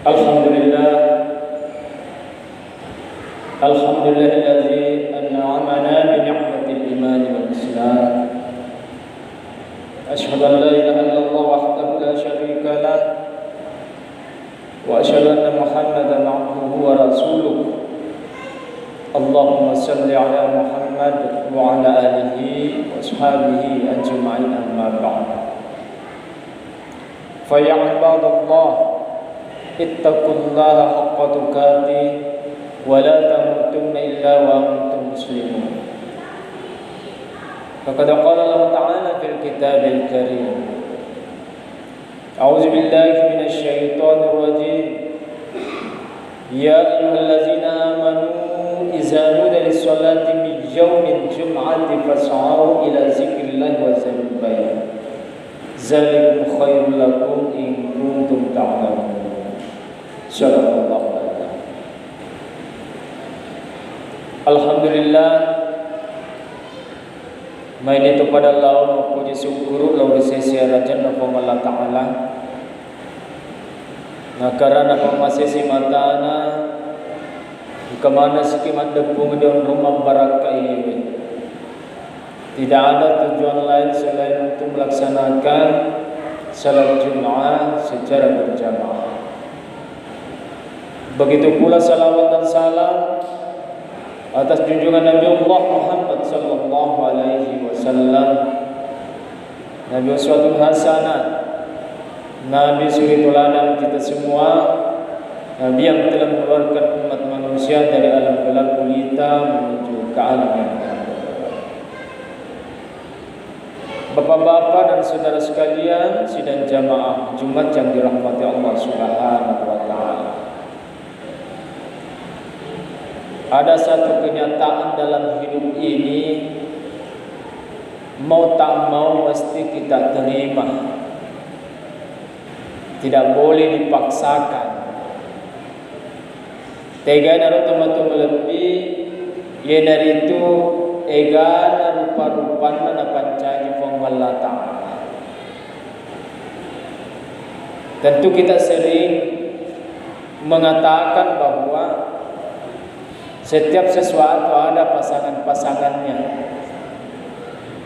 Alhamdulillah, alhamdulillahilladzi an'amana bi ni'matil iman wal islam. Asyhadu an la ilaha illallah wahdahu la syarika lah wa asyhadu anna Muhammadan 'abduhu wa rasuluh. Allahumma shalli ala Muhammad wa ala alihi wa ashabihi ajma'in, amma ba'd. Fa ya ibadallah, ittaqullaha haqqa tuqatih wa la tamutunna illa wa antum muslimun. Faqad qala Allah Ta'ala fil kitabil karim. A'udzu billahi minasy syaithanir rajim. Ya ayyuhallazina amanu idza nudiya lis-salati min yaumil jum'ati fas'au ila dzikrillahi wa dzarul bay'. Dzalikum khairul lakum in kuntum ta'lamun. Sallallahu alaihi wasallam. Alhamdulillah, main itu pada Allah puji syukur lalu sesi raja napa Allah Ta'ala. Nah karena masih matana kemana sekimat depung di rumah barakah ini. Tidak ada tujuan lain selain untuk melaksanakan salat Jumat secara berjamaah. Begitu pula salawat dan salam atas junjungan Nabi Allah Muhammad sallallahu alaihi wasallam, Nabi uswatul hasanah, Nabi suri teladan kita semua, Nabi yang telah mengeluarkan umat manusia dari alam gelap gulita menuju ke alam yang terang. Bapak-bapak dan saudara sekalian, sidang jamaah Jumat yang dirahmati Allah Subhanahu wa taala. Ada satu kenyataan dalam hidup ini, mau tak mau mesti kita terima. Tidak boleh dipaksakan. Tega naruh teman-teman lebih, ya dari itu ega rupa-rupa mana pancaji Allah Ta'ala. Tentu kita sering mengatakan bahwa setiap sesuatu ada pasangan-pasangannya.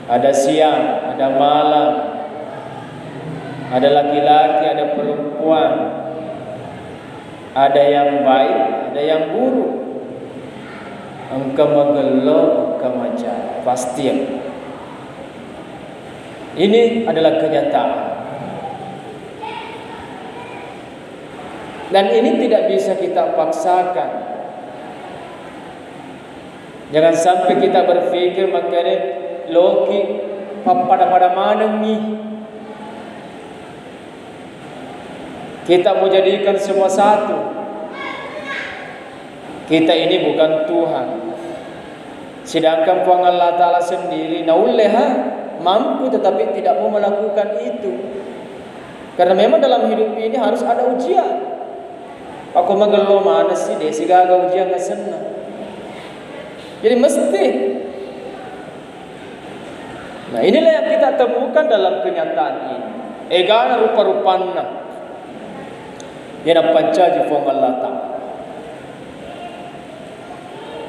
Ada siang, ada malam, ada laki-laki, ada perempuan, ada yang baik, ada yang buruk. Engkau mengeluh, engkau macam pasti yang ini adalah kenyataan. Dan ini tidak bisa kita paksakan. Jangan sampai kita berpikir makanya loki pada mana nih. Kita mau jadikan semua satu. Kita ini bukan Tuhan. Sedangkan Tuhan Allah Ta'ala sendiri nauleha mampu tetapi tidak mau melakukan itu. Karena memang dalam hidup ini harus ada ujian. Aku mengeluh mana sih desi gagal ujian gak senang. Jadi mesti. Nah inilah yang kita temukan dalam kenyataan ini. Egana rupa-rupana yang pancaji fong Allah Ta'ala.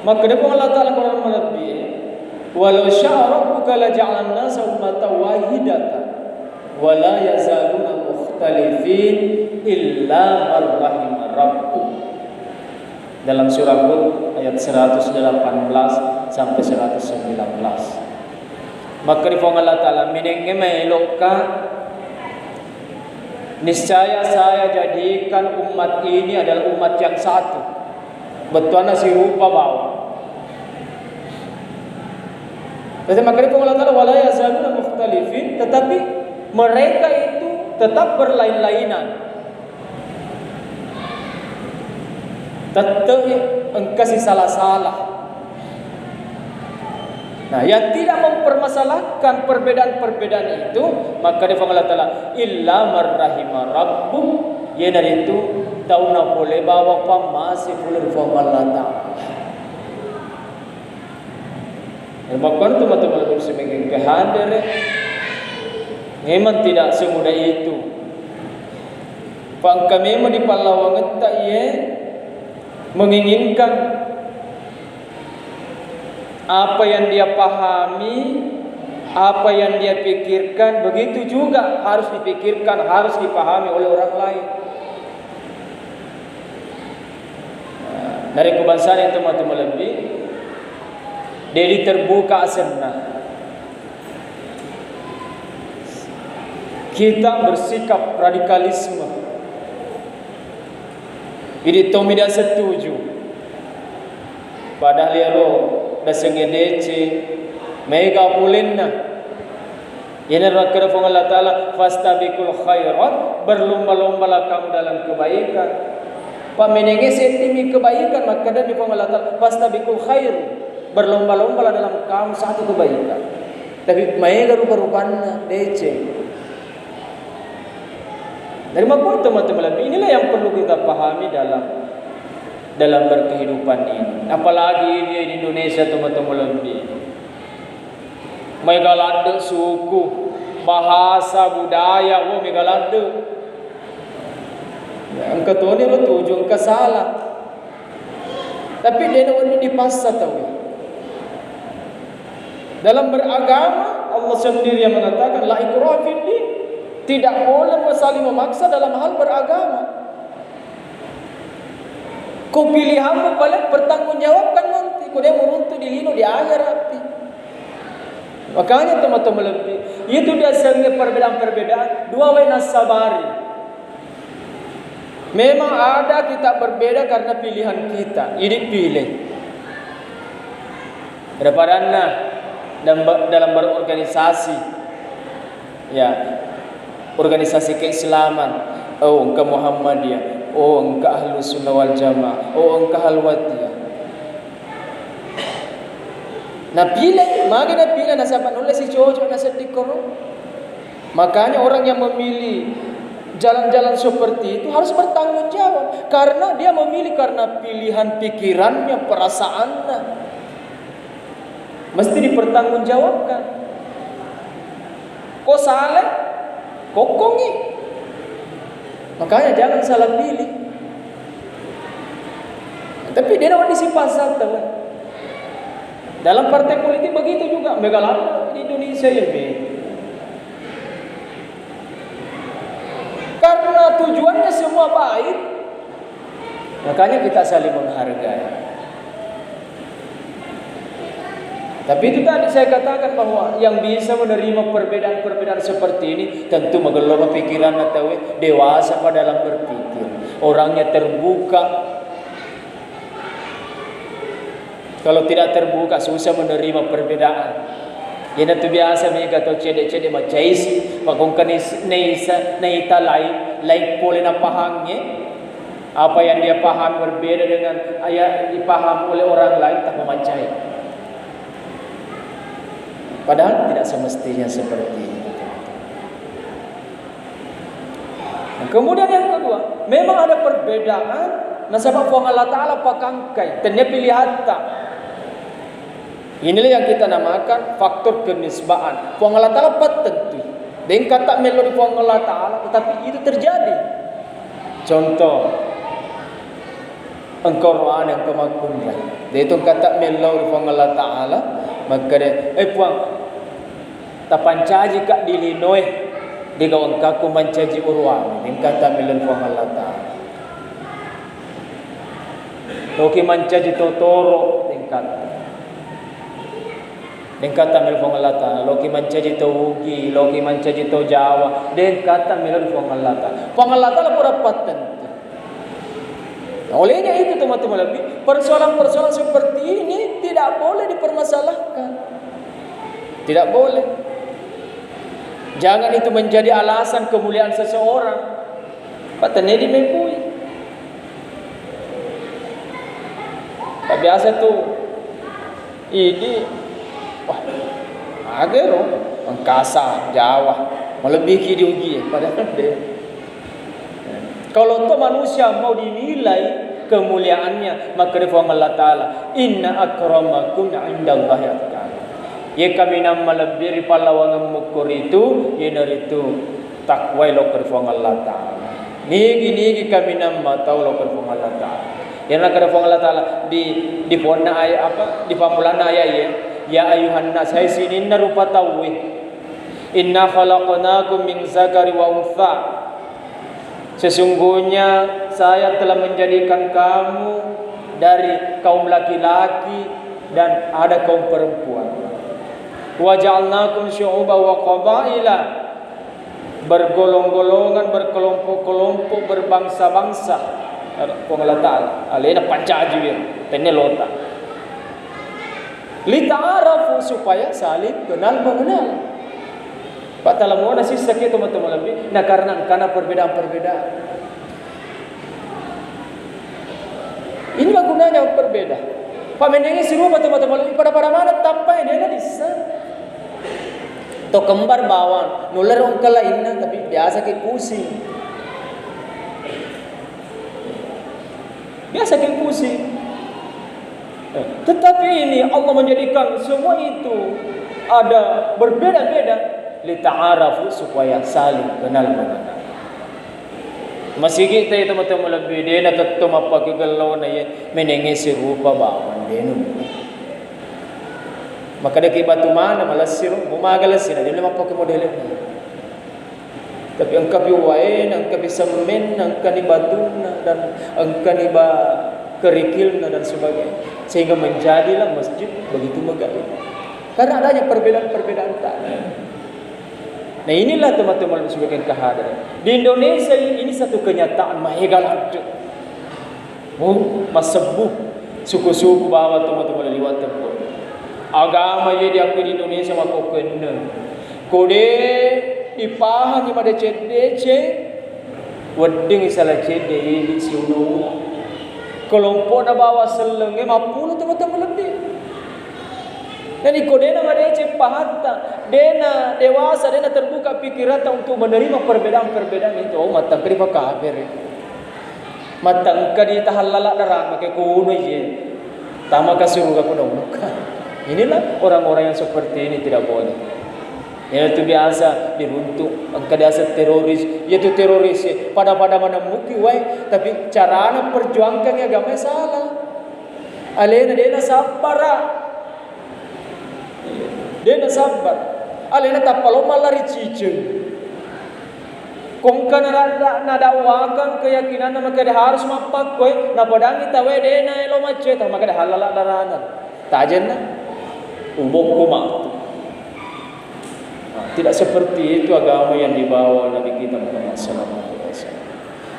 Maka dia fong Allah Ta'ala Quran melebih. Walau syaa rabbuka laja'alan nasa ummatan wahidatan wa la yazaluna mukhtalifin illa man rahima rabbuk. Dalam surah Hud ayat 118 sampai 119. Maka difong Allah Ta'ala minenge melokka, niscaya saya jadikan umat ini adalah umat yang satu. Betuana si rupa bawah. Jadi maka difong Allah Ta'ala wala yazaluna mukhtalifin, tetapi mereka itu tetap berlain-lainan. Tetap engkau salah-salah. Nah, yang tidak mempermasalahkan perbedaan-perbedaan itu, maka difong Allah Ta'ala illa marrahima rabbuk, ya dari itu tahu nak boleh bawa masih boleh difong Allah Ta'ala. Maka teman-teman harus sebagai kehadir. Memang tidak semudah itu. Pang kami mo di palawangan ta ye menginginkan apa yang dia pahami, apa yang dia pikirkan, begitu juga harus dipikirkan, harus dipahami oleh orang lain. Dari kebangsaan yang teman-teman lebih, jadi terbuka senang. Kita bersikap radikalisme. Jadi Tom tidak setuju. Padahal dia dah sengedece, mega pulenna. Ini rakyat Allah Taala fastabiqul khairat, berlomba-lombalah kamu dalam kebaikan. Pamenenge sentimi kebaikan, maka dan di Allah Taala fastabiqul khair, berlomba-lombalah dalam kamu satu kebaikan. Tapi mega rupa-rupanya dece. Dari mana teman-teman, inilah yang perlu kita pahami dalam berkehidupan ini. Apalagi di Indonesia teman-teman lebih. Megalade suku, bahasa, budaya, megalade. Yang ketone lo tujuan ke salah. Tapi dia nak dipaksa tahu. Dalam beragama Allah sendiri yang mengatakan la ikraha fid din. Tidak boleh saling memaksa dalam hal beragama. Kau pilihanmu paling bertanggungjawabkan nanti. Kau dia meruntuh di lino di akhirat. Makanya teman-teman lebih, itu dia sehingga perbedaan-perbedaan. Dua wena sabari. Memang ada kita berbeda karena pilihan kita. Ini pilih. Daripada dalam berorganisasi, ya, organisasi keislaman, oh engkau Muhammadiyah, oh engkau Ahlus Sunnah wal Jamaah, oh engkau Halwatiyah. Nah pilih, makanya pilih nasabah nulis si cocok nasedik kono. Makanya orang yang memilih jalan-jalan seperti itu harus bertanggung jawab, karena dia memilih karena pilihan pikirannya, perasaannya, mesti dipertanggungjawabkan. Kok salah? Kokongi. Makanya jangan salah pilih. Tapi dia nak disimpan satu. Dalam partai politik begitu juga. Megalada di Indonesia ini. Karena tujuannya semua baik, makanya kita saling menghargai. Tapi itu tadi saya katakan bahwa yang bisa menerima perbedaan-perbedaan seperti ini tentu mengelola pikiran atau dewasa pada dalam berpikir. Orangnya terbuka. Kalau tidak terbuka susah menerima perbedaan. Yana tu biasa mereka tahu cedek-cedek macam isi, makongkan neisa neita lain boleh nak pahamnya. Apa yang dia paham berbeda dengan ayat dipaham oleh orang lain tak memacai. Padahal tidak semestinya seperti itu. Nah, kemudian yang kedua, memang ada perbedaan. Nasabah fuang Allah Ta'ala pakangkai, tanya pilih hatta. Inilah yang kita namakan faktor kenisbaan. Fuang Allah Ta'ala tentu. Dan kata melodi fuang Allah Ta'ala, tetapi itu terjadi. Contoh, engkau rohan yang kemakunlah. Dia itu kata melodi fuang Allah Ta'ala, maka dia, puang, tapancaji kak dilinoi di kawan kaku mancaji urwami din kata milen fuang Allah Ta'ala. Loki mancaji totoro din kata milen fuang Allah Ta'ala. Loki mancaji to ugi, loki mancaji to Jawa din kata milen fuang Allah Ta'ala. Fuang Allah Ta'ala pura paten. Olehnya itu teman-teman lebih, persoalan-persoalan seperti ini tidak boleh dipermasalahkan. Tidak boleh. Jangan itu menjadi alasan kemuliaan seseorang. Pak Tenedi mempui. Pak biasa tu ini, wah, agero, Angkasa, Jawa, melebihi diuji. Padahal dia. Kalau tu manusia mau dinilai kemuliaannya, maka dia firman Allah Ta'ala, Inna akramakum indallahi atqakum. Ye kami nama lebih palawangan mukur itu, ye dari itu takwai lokar firman Allah Ta'ala. Nigi kami nama tahu lokal Allah Taala. Yang nak ada Allah Taala di ponna ayat apa? Di pamulana ayat ya ayuhan nas hai sinin rupa tawih. Inna khalaqnakum min zakari wa untha. Sesungguhnya saya telah menjadikan kamu dari kaum laki-laki dan ada kaum perempuan. Wa ja'alnakum syu'uban wa qabaila, bergolong-golongan, berkelompok-kelompok, berbangsa-bangsa. Allah Ta'ala alena pancajir tenelota lita'arafu, supaya saling kenal mengenal. Pak talamu na sisa kita teman-teman lebih na karena perbedaan-perbedaan. Inilah gunanya berbeda. Pak mendengi serupa teman-teman lebih pada mana tampai dia na bisa. To kembar bawang nular orang lainnya tapi biasa ke pusing. Biasa ke pusing. Tetapi ini Allah menjadikan semua itu ada berbeda-beda lita'arafu, supaya saling kenal mengenal. Masih kita itu teman-teman lebih dia na tetap apa kegalau na ye menengi serupa bawang dia nu. Maka dia kibatu mana malas siru mumagalas sila dia lemah pakai model ni. Tapi angka biwain, angka bisamen, angka ni batuna dan angka ni ba kerikil dan sebagainya, sehingga menjadilah masjid begitu megah. Karena adanya perbedaan-perbedaan tadi. Nah inilah teman-teman sebagian kehadiran di Indonesia ini satu kenyataan mahegal ada. Masebuh suku-suku bahwa teman-teman liwat tempur agama ye dia di Indonesia mako kena kode dipahami pada CDC wedding salah CDC di siuno kelompok na bawa selenge 50 teman-teman lebih. Dan ikodena mereka pahata, dena dewasa, dena terbuka pikiran untuk menerima perbedaan-perbedaan itu. Oh, matang keripa kafir. Matang kadi tahallala darah makai kuno ye. Tama kasuruga kuno muka. Inilah orang-orang yang seperti ini tidak boleh. Yang itu biasa diruntuk, angka biasa teroris, yaitu teroris pada mana muki wai, tapi cara perjuangkan agama salah. Alena dena sabara. Dia nak sabar. Alena tak perlu malari cicing. Kongkan nak dakwakan keyakinan maka dia harus mapak koi. Nak padangi tawe dia na elo macet maka dia halal darana. Tajen na. Ubok kumak. Tidak seperti itu agama yang dibawa Nabi kita Muhammad sallallahu alaihi wasallam.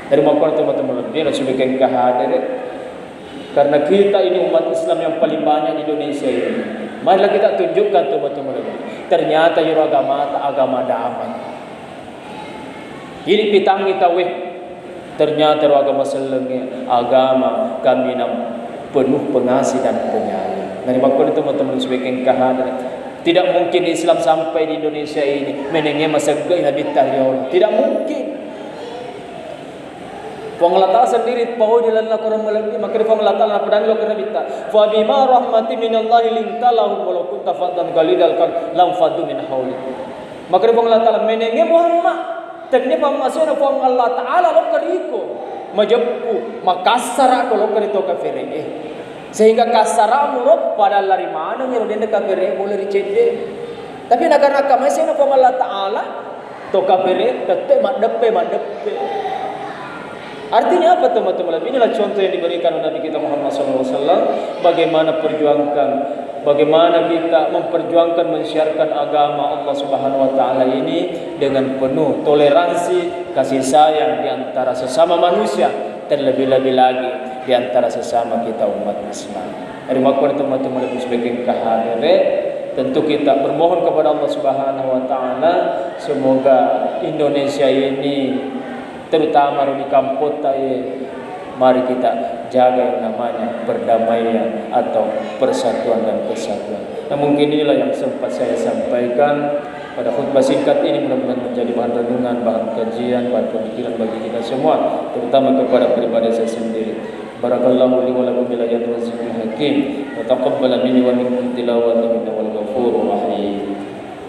Dari makna teman-teman lebih nak sebagai kehadiran. Karena kita ini umat Islam yang paling banyak di Indonesia ini. Marilah kita tunjukkan teman-teman. Ternyata yur agama damai. Ini pitang kita weh. Ternyata agama selenge agama kami nam penuh pengasih dan penyayang. Dari makna teman-teman sebagai kehadiran. Tidak mungkin Islam sampai di Indonesia ini menenge masa gay habit tarion. Tidak mungkin. Allah Ta'ala sendiri tahu jalan Al-Quran melalui maka Allah Ta'ala pedang lo kena minta fa bima rahmati minallahi linta lahum walau kunta faddan qalidal qalb lam faddu min hawli. Maka Allah Ta'ala menenge Muhammad ternyata masuk Allah Ta'ala lo keriko majappu makasara ko lo kerito kafire sehingga kasaramu ro pada lari mana nyero dende kafire boleh dicede tapi nak masih Allah Ta'ala to kafire tete madepe. Artinya apa teman-teman? Inilah contoh yang diberikan oleh Nabi kita Muhammad SAW. Bagaimana bagaimana kita memperjuangkan mensiarkan agama Allah Subhanahu Wa Taala ini dengan penuh toleransi, kasih sayang di antara sesama manusia, terlebih-lebih lagi di antara sesama kita umat Islam. Dari makna teman-teman lebih sebagai kehadiran, tentu kita bermohon kepada Allah Subhanahu Wa Taala semoga Indonesia ini terutama di kampota mari kita jaga yang namanya perdamaian atau persatuan dan kesatuan. Nah mungkin inilah yang sempat saya sampaikan pada khutbah singkat ini, mudah-mudahan menjadi bahan renungan, bahan kajian, bahan pemikiran bagi kita semua, terutama kepada pribadi saya sendiri. Barakallahu li wa lakum bil ayati wa zikril hakim wa taqabbal minni wa minkum tilawatan innahu wal ghafurur rahim.